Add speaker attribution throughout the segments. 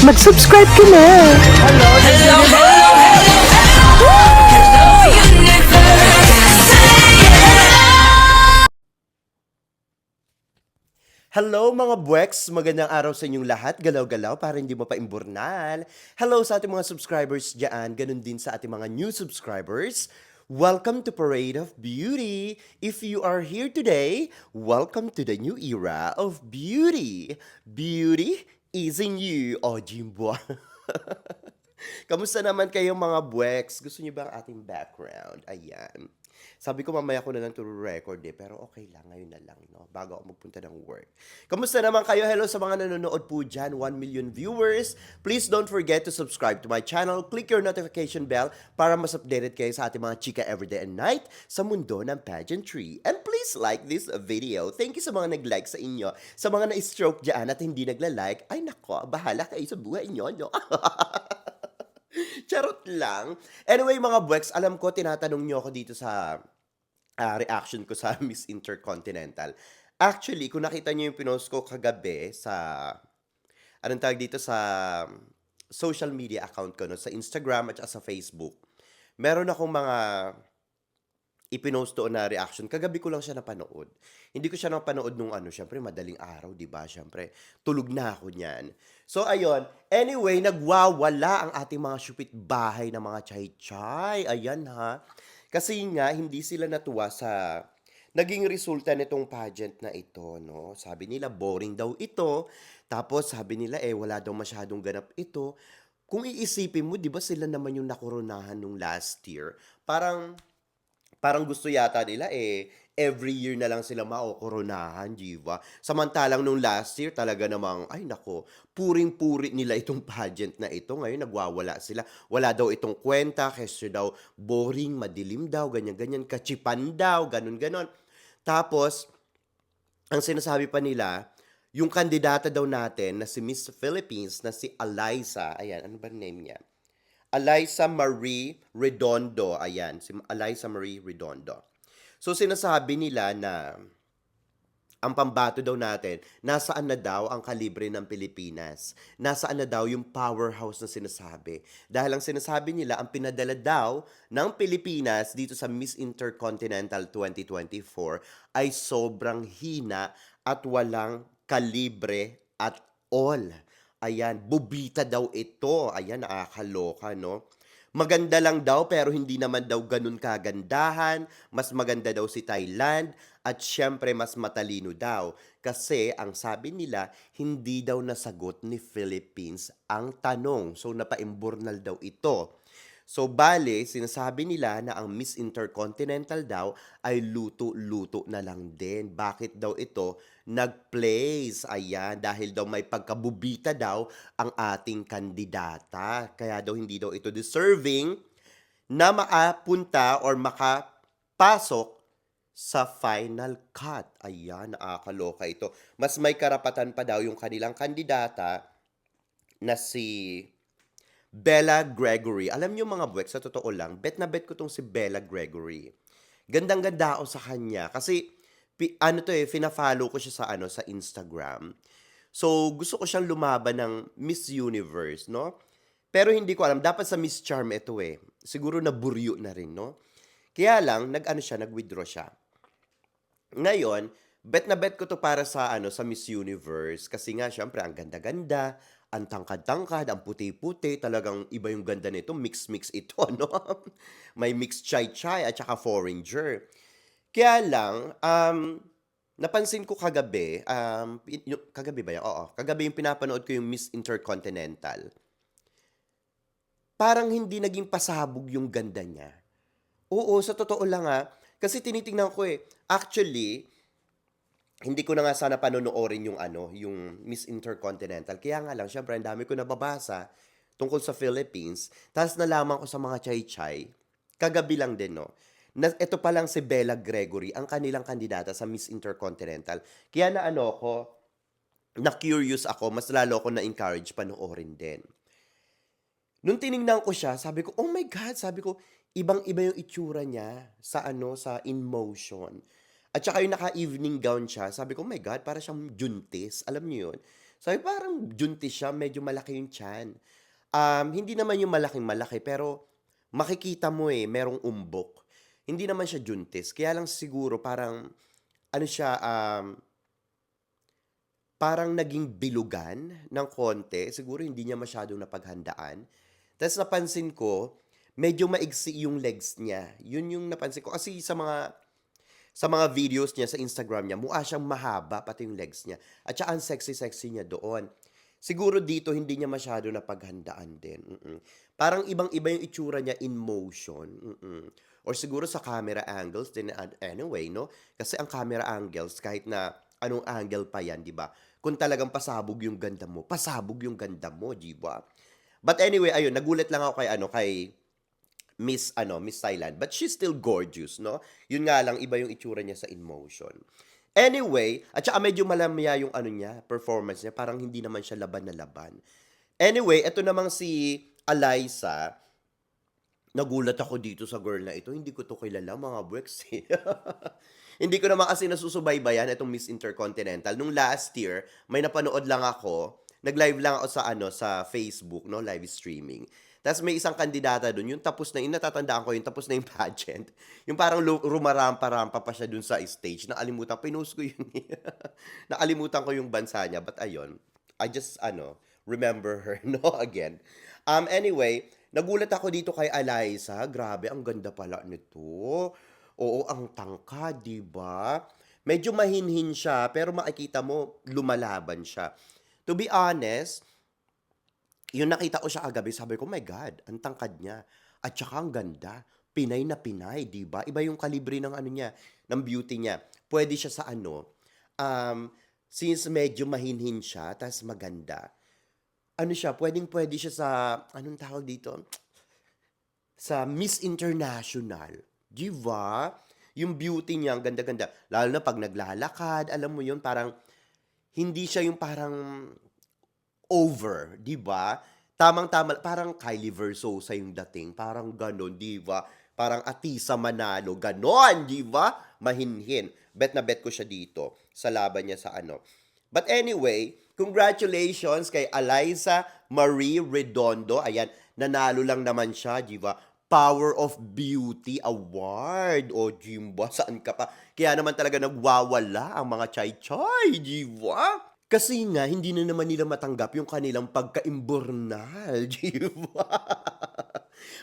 Speaker 1: mag-subscribe ka na.
Speaker 2: Hello mga buweks! Magandang araw sa inyong lahat. Galaw-galaw para hindi mo pa imburnal. Hello sa ating mga subscribers dyan. Ganun din sa ating mga new subscribers. Welcome to Parade of Beauty. If you are here today, welcome to the new era of beauty. Beauty is in you. O, Jimbo. Kamusta naman kayo mga buweks? Gusto niyo ba ang ating background? Ayan. Sabi ko mamaya ko na lang record pero okay lang, ngayon na lang, no? Bago ako magpunta ng work. Kamusta naman kayo? Hello sa mga nanonood po dyan, 1 million viewers. Please don't forget to subscribe to my channel. Click your notification bell para mas updated kayo sa ating mga chika everyday and night sa mundo ng pageantry. And please like this video. Thank you sa mga nag-like sa inyo. Sa mga na-stroke dyan at hindi nagla-like, ay nako, bahala kayo sa buhay nyo, no? Charot lang. Anyway, mga buweks, alam ko, tinatanong nyo ako dito sa reaction ko sa Miss Intercontinental. Actually, kung nakita nyo yung pinost ko kagabi sa, anong tawag dito, sa social media account ko, no? Sa Instagram at sa Facebook, meron akong mga ipinost doon na reaction. Kagabi ko lang siya napanood. Hindi ko siya napanood nung syempre madaling araw, di ba? Syempre, tulog na ako niyan. So, ayun. Anyway, nagwawala ang ating mga syupit bahay ng mga chay-chay. Ayan ha. Kasi nga, hindi sila natuwa sa naging resulta nitong pageant na ito, no? Sabi nila, boring daw ito. Tapos, sabi nila, wala daw masyadong ganap ito. Kung iisipin mo, di ba sila naman yung nakoronahan nung last year? Parang gusto yata nila every year na lang sila makokoronahan, di ba? Samantalang nung last year talaga namang, ay nako, puring-puri nila itong pageant na ito. Ngayon nagwawala sila. Wala daw itong kwenta, kasi daw boring, madilim daw, ganyan-ganyan, kachipan daw, ganun-ganon. Tapos, ang sinasabi pa nila, yung kandidata daw natin na si Miss Philippines, na si Eliza, ayan, ano ba name niya? Eliza Marie Redondo. Ayan, si Eliza Marie Redondo. So, sinasabi nila na ang pambato daw natin, nasaan na daw ang kalibre ng Pilipinas? Nasaan na daw yung powerhouse na sinasabi? Dahil ang sinasabi nila, ang pinadala daw ng Pilipinas dito sa Miss Intercontinental 2024 ay sobrang hina at walang kalibre at all. Ayan, bubita daw ito. Ayan, nakakaloka, no? Maganda lang daw pero hindi naman daw ganun kagandahan. Mas maganda daw si Thailand at syempre mas matalino daw. Kasi ang sabi nila, hindi daw nasagot ni Philippines ang tanong. So napaimburnal daw ito. So bale, sinasabi nila na ang Miss Intercontinental daw ay luto-luto na lang din. Bakit daw ito nag-place? Ayan, dahil daw may pagkabubita daw ang ating kandidata. Kaya daw hindi daw ito deserving na makapunta or makapasok sa final cut. Ayan, nakakaloka ito. Mas may karapatan pa daw yung kanilang kandidata na si Bella Gregory. Alam niyo mga buwek, sa totoo lang, bet na bet ko tong si Bella Gregory. Gandang-ganda ako sa kanya kasi fina-follow ko siya sa Instagram. So, gusto ko siyang lumaban ng Miss Universe, no? Pero hindi ko alam, dapat sa Miss Charm ito Siguro naburyo na rin, no? Kaya lang, nag-withdraw siya. Ngayon, bet na bet ko to para sa Miss Universe kasi nga syempre ang ganda-ganda, ang tangkad-tangkad, ang puti-puti, talagang iba yung ganda nito, mix-mix ito, no? May mixed chai-chai at saka foreigner. Kaya lang, napansin ko kagabi, kagabi ba yan? Oo, kagabi yung pinapanood ko yung Miss Intercontinental. Parang hindi naging pasabog yung ganda niya. Oo, sa totoo lang kasi tinitingnan ko actually, hindi ko na nga sana panonoorin yung Miss Intercontinental. Kaya nga lang, syempre, ang dami ko nababasa tungkol sa Philippines. Tapos nalaman ko sa mga chay-chay, kagabi lang din, no? Ito pa lang si Bella Gregory, ang kanilang kandidata sa Miss Intercontinental. Kaya na-curious ako, mas lalo ako na-encourage panoorin din. Nung tiningnan ko siya, sabi ko, oh my God, sabi ko, ibang-iba yung itsura niya sa In Motion. At saka yung naka-evening gown siya, sabi ko, oh my God, para siyang Juntis. Alam niyo yun? Sabi parang juntis siya, medyo malaki yung tiyan. Hindi naman yung malaking-malaki pero makikita mo, merong umbok. Hindi naman siya juntis, kaya lang siguro parang ano siya, parang naging bilugan ng konti, siguro hindi niya masyadong napaghandaan. Ta's napansin ko, medyo maigsi yung legs niya, yun yung napansin ko kasi sa mga videos niya sa Instagram niya, mukha siyang mahaba pati yung legs niya at saka ang sexy-sexy niya doon. Siguro dito hindi niya masyado napaghandaan din, Parang ibang-iba yung itsura niya in motion, or siguro sa camera angles din anyway 'no, kasi ang camera angles kahit na anong angle pa 'yan 'di ba, kung talagang pasabog yung ganda mo, pasabog yung ganda mo 'di ba? But anyway ayun, nagulat lang ako kay ano, kay Miss Thailand, but she's still gorgeous 'no. Yun nga lang iba yung itsura niya sa In Motion. Anyway, at saka medyo malamya yung ano niya, performance niya, parang hindi naman siya laban na laban. Anyway, eto namang si Aliza, nagulat ako dito sa girl na ito, hindi ko 'to kilala mga bweks, eh. Hindi ko naman kasi nasusubaybayan itong Miss Intercontinental. Nung last year, may napanood lang ako, nag-live lang ako sa ano, sa Facebook 'no, live streaming. Ta's may isang kandidata dun, yung tapos na yung natatandaan ko yung tapos na yung pageant, yung parang rumarampa-rampa pa siya dun sa stage, nakalimutan pinost ko yun, eh. Nakalimutan ko yung bansa niya, but ayun, I just ano, remember her 'no, again. Anyway, nagulat ako dito kay Aliza, grabe ang ganda pala nito. Oo, ang tangkad, 'di ba? Medyo mahinhin siya, pero makikita mo lumalaban siya. To be honest, yung nakita ko siya kagabi sabi ko, "My God, ang tangkad niya at saka ang ganda." Pinay na Pinay, 'di ba? Iba yung kalibre ng ano niya, ng beauty niya. Puwede siya sa ano, since medyo mahinhin siya ta's maganda, ano siya, puwedeng-puwede siya sa anong tawag dito, sa Miss International, 'di ba? Yung beauty niya ang ganda-ganda, lalo na 'pag naglalakad, alam mo yun, parang hindi siya yung parang over, 'di ba? Tamang-tama, parang Kylie Versosa yung dating, parang gano'n, 'di ba? Parang Atisa Manalo, gano'n, 'di ba? Mahinhin. Bet na bet ko siya dito sa laban niya sa ano. But anyway, congratulations kay Aliza Marie Redondo. Ayan, nanalo lang naman siya, 'di ba? Power of Beauty Award. O, 'di ba? Saan ka pa? Kaya naman talaga nagwawala ang mga chay-chay, 'di ba? Kasi nga hindi na naman nila matanggap yung kanilang pagka-imburnal, 'di ba?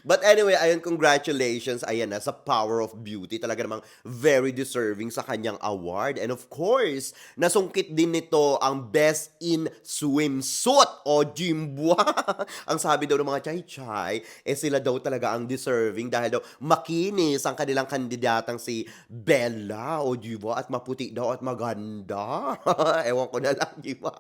Speaker 2: But anyway, ayun, congratulations, ayan na, sa Power of Beauty. Talaga namang very deserving sa kanyang award. And of course, nasungkit din nito ang Best in Swimsuit o Jimbwa. Ang sabi daw ng mga chay-chay, sila daw talaga ang deserving dahil daw makinis ang kanilang kandidatang si Bella o Jimbwa at maputi daw at maganda. Ewan ko na lang, Jimbwa.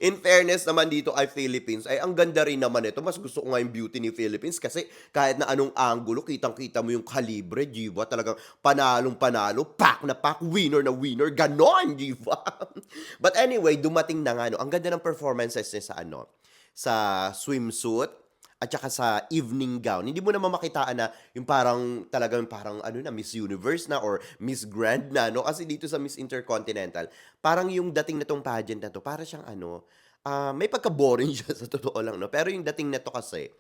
Speaker 2: In fairness naman dito kay Philippines, ay ang ganda rin naman nito. Mas gusto ko nga yung beauty ni Philippines kasi kahit na anong anggulo, kitang-kita mo yung kalibre, 'di ba? Talagang panalong-panalo, pack na pack, winner na winner, ganon, 'di ba? But anyway, dumating na nga, no? Ang ganda ng performances niya sa ano, sa swimsuit at saka sa evening gown. Hindi mo naman makitaan na yung parang talagang parang ano na, Miss Universe na or Miss Grand na, no? Kasi dito sa Miss Intercontinental, parang yung dating na 'tong pageant na 'to, para siyang ano, may pagka-boring siya sa totoo lang 'no, pero yung dating na 'to kasi,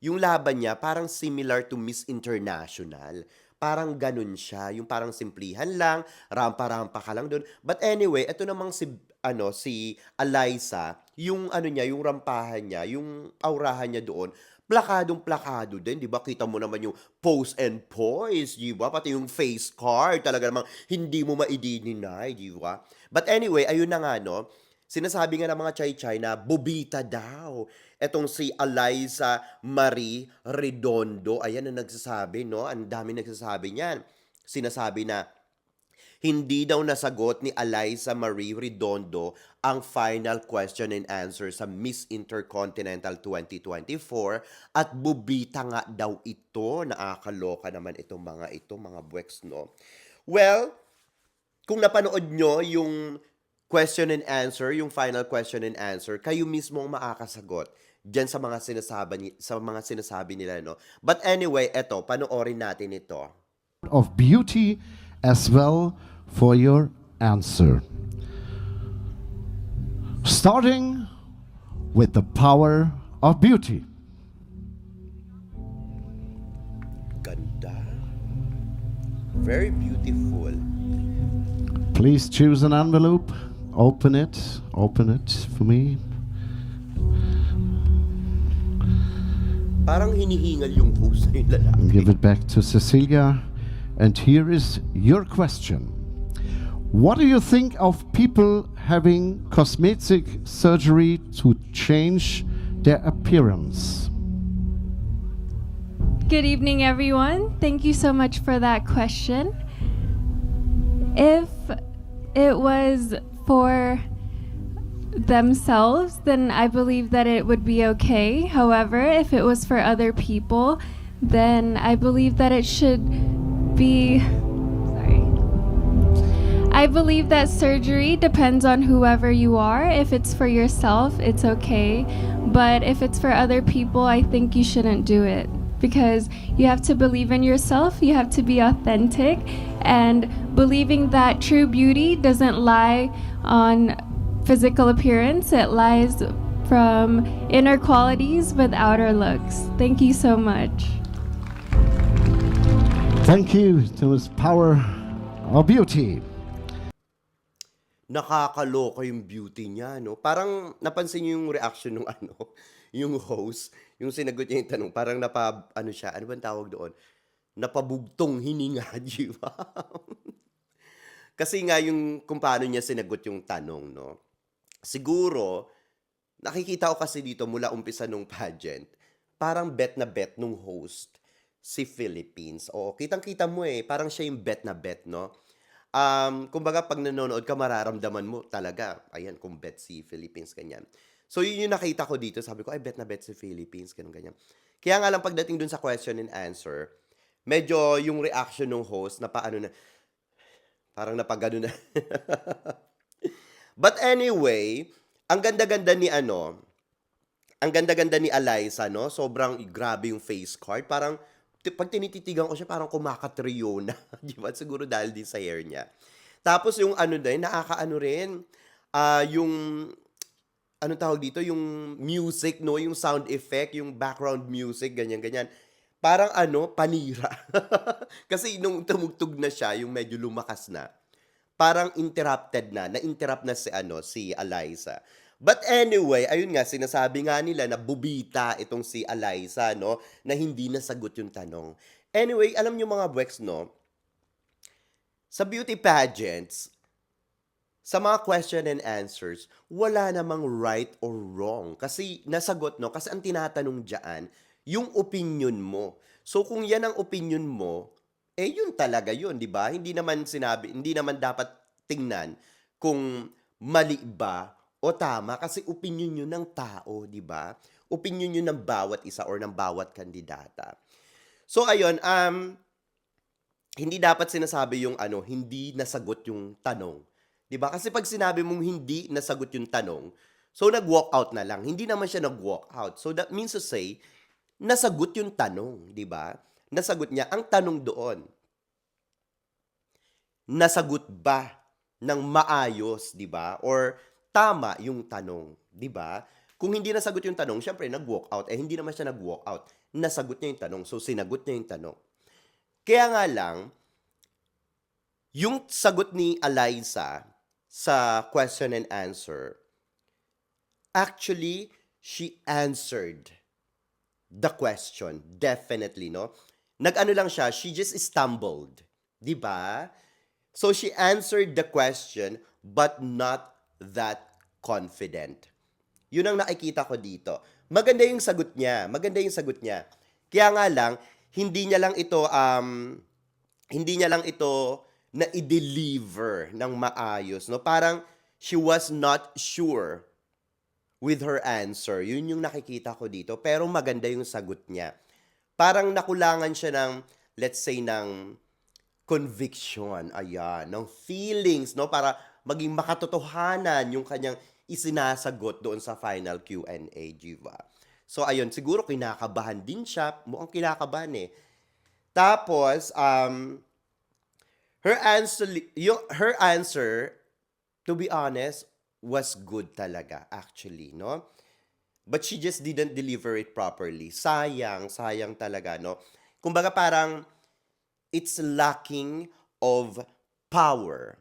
Speaker 2: yung laban niya parang similar to Miss International. Parang gano'n siya, yung parang simplihan lang, rampa-rampa ka lang do'n. But anyway, eto namang si Aliza, yung ano niya, yung rampahan niya, yung aurahan niya doon, plakadong-plakado din, 'di ba? Kita mo naman yung pose and poise, 'di ba? Pati yung face card, talaga namang hindi mo maidi-deny, 'di ba? But anyway, ayun na nga 'no, sinasabi nga ng mga chay-chay na bobita daw etong si Aliza Marie Redondo. Ayan ang nagsasabi 'no, ang daming nagsasabi niyan. Sinasabi na hindi daw nasagot ni Aliza Marie Redondo ang final question and answer sa Miss Intercontinental 2024 at bobita nga daw ito. Nakakaloka naman itong mga bweks 'no. Well, kung napanood nyo yung question and answer, yung final question and answer, kayo mismo ang makakasagot diyan sa mga sinasabi nila 'no. But anyway, eto panoorin natin ito.
Speaker 1: Of beauty as well for your answer. Starting with the power of beauty.
Speaker 2: Ganda. Very beautiful.
Speaker 1: Please choose an envelope. Open it. Open it for me.
Speaker 2: Parang hinihingal yung host na yung lalaki.
Speaker 1: Give it back to Cecilia. And here is your question. What do you think of people having cosmetic surgery to change their appearance?
Speaker 3: Good evening, everyone. Thank you so much for that question. If it was for themselves, then I believe that it would be okay. However, if it was for other people, then I believe that it should be. Sorry. I believe that surgery depends on whoever you are. If it's for yourself, it's okay. But if it's for other people, I think you shouldn't do it. Because you have to believe in yourself, you have to be authentic, and believing that true beauty doesn't lie on physical appearance, it lies from inner qualities with outer looks. Thank you so much.
Speaker 1: Thank you to his power of beauty.
Speaker 2: Nakakaloka yung beauty niya, no? Parang napansin niyo yung reaction ng yung host, yung sinagot niya yung tanong, parang siya, ano bang tawag doon? Napabugtong hininga, di ba? Kasi nga yung kung paano niya sinagot yung tanong, no? Siguro, nakikita ko kasi dito mula umpisa nung pageant, parang bet na bet nung host si Philippines. Oo, kitang-kita mo parang siya yung bet na bet, no? Kumbaga pag nanonood ka, mararamdaman mo talaga, ayan, kung bet si Philippines, ganyan. So, yun yung nakita ko dito. Sabi ko, ay, bet na bet si Philippines, ganun, ganyan. Kaya nga lang, pagdating dun sa question and answer, medyo yung reaction ng host, na paano na, parang napagano na. But anyway, ang ganda-ganda ni ang ganda-ganda ni Eliza, no? Sobrang grabe yung face card. Parang, pag tinititigan ko siya, parang kumakatrio na. Di ba? Siguro dahil din sa hair niya. Tapos yung din, nakakaano rin, yung, tawag dito, yung music, no? Yung sound effect, yung background music, ganyan-ganyan. Parang panira. Kasi nung tumugtog na siya, yung medyo lumakas na, parang interrupted na-interrupt na si Eliza. But anyway, ayun nga, sinasabi nga nila na bubita itong si Eliza, no? Na hindi nasagot yung tanong. Anyway, alam niyo mga Bwex, no? Sa beauty pageants, sa mga question and answers, wala namang right or wrong. Kasi nasagot, no? Kasi ang tinatanong dyan, yung opinion mo. So kung yan ang opinion mo, yun talaga yun, di ba? Hindi naman dapat tingnan kung mali ba o tama, kasi opinion yun ng tao, di ba? Opinion yun ng bawat isa or ng bawat kandidata. So ayun, hindi dapat sinasabi yung hindi nasagot yung tanong. 'Di ba? Kasi pag sinabi mong hindi nasagot yung tanong, so nag-walk out na lang. Hindi naman siya nag-walk out. So that means to say, nasagot yung tanong, 'di ba? Nasagot niya ang tanong doon. Nasagot ba ng maayos, 'di ba? Or tama yung tanong, 'di ba? Kung hindi nasagot yung tanong, syempre nag-walk out. Hindi naman siya nag-walk out. Nasagot niya yung tanong. So sinagot niya yung tanong. Kaya nga lang, yung sagot ni Eliza sa question and answer, actually, she answered the question. Definitely, no? Nag-ano lang siya, she just stumbled. Di ba? So, she answered the question, but not that confident. Yun ang nakikita ko dito. Maganda yung sagot niya. Kaya nga lang, hindi niya lang ito na i-deliver ng maayos, no? Parang she was not sure with her answer. Yun yung nakikita ko dito. Pero maganda yung sagot niya. Parang nakulangan siya ng, let's say, ng conviction, ayan, ng feelings, no? Para maging makatotohanan yung kanyang isinasagot doon sa final Q&A, diba? So, ayun, siguro kinakabahan din siya. Mukhang kinakabahan Tapos, her answer, to be honest, was good talaga, actually, no? But she just didn't deliver it properly. Sayang, sayang talaga, no? Kumbaga parang it's lacking of power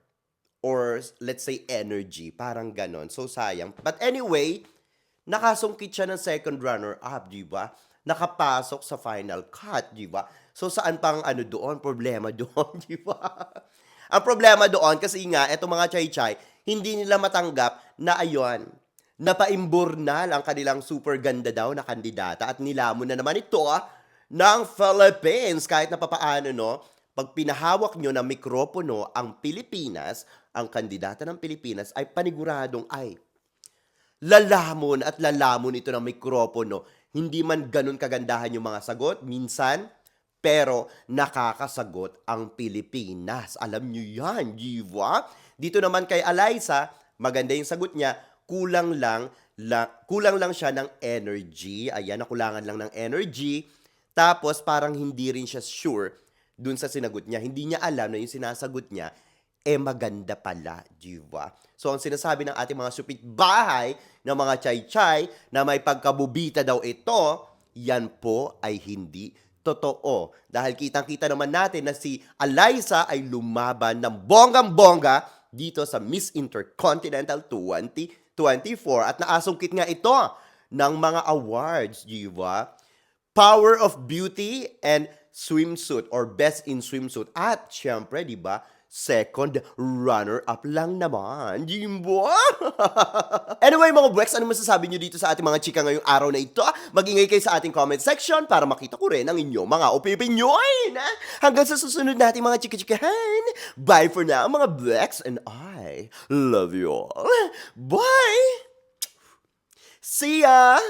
Speaker 2: or let's say energy, parang ganon. So sayang. But anyway, nakasungkit siya ng second runner-up, di ba? Nakapasok sa final cut, di ba? So saan pang ano doon, problema doon, di ba? Ang problema doon kasi nga, eto mga chay-chay, hindi nila matanggap na ayon, napaimburnal ang kanilang super ganda daw na kandidata at nilamon na naman ito ng Philippines kahit na papaano, no? Pag pinahawak nyo ng mikropono ang Pilipinas, ang kandidata ng Pilipinas ay paniguradong ay lalamon at lalamon ito ng mikropono. Hindi man ganun kagandahan yung mga sagot, minsan, pero nakakasagot ang Pilipinas. Alam nyo yan, di ba? Dito naman kay Eliza, maganda yung sagot niya, kulang lang siya ng energy. Ayan, nakulangan lang ng energy. Tapos parang hindi rin siya sure dun sa sinagot niya. Hindi niya alam na yung sinasagot niya, maganda pala, di ba? So, ang sinasabi ng ating mga supit bahay, ng mga chay-chay, na may pagkabubita daw ito, yan po ay hindi totoo. Dahil kitang-kita naman natin na si Eliza ay lumaban ng bonggang-bongga dito sa Miss Intercontinental 2024 at naasungkit nga ito ng mga awards, di ba? Power of Beauty and Swimsuit or Best in Swimsuit. At syempre, di ba, second runner-up lang naman. Di ba? Anyway, mga Bwex, ano masasabi nyo dito sa ating mga chika ngayong araw na ito? Mag-ingay kayo sa ating comment section para makita ko rin ang inyong mga opinion. Hanggang sa susunod nating mga chika-chikahan. Bye for now, mga Bwex, and I love you all. Bye! See ya!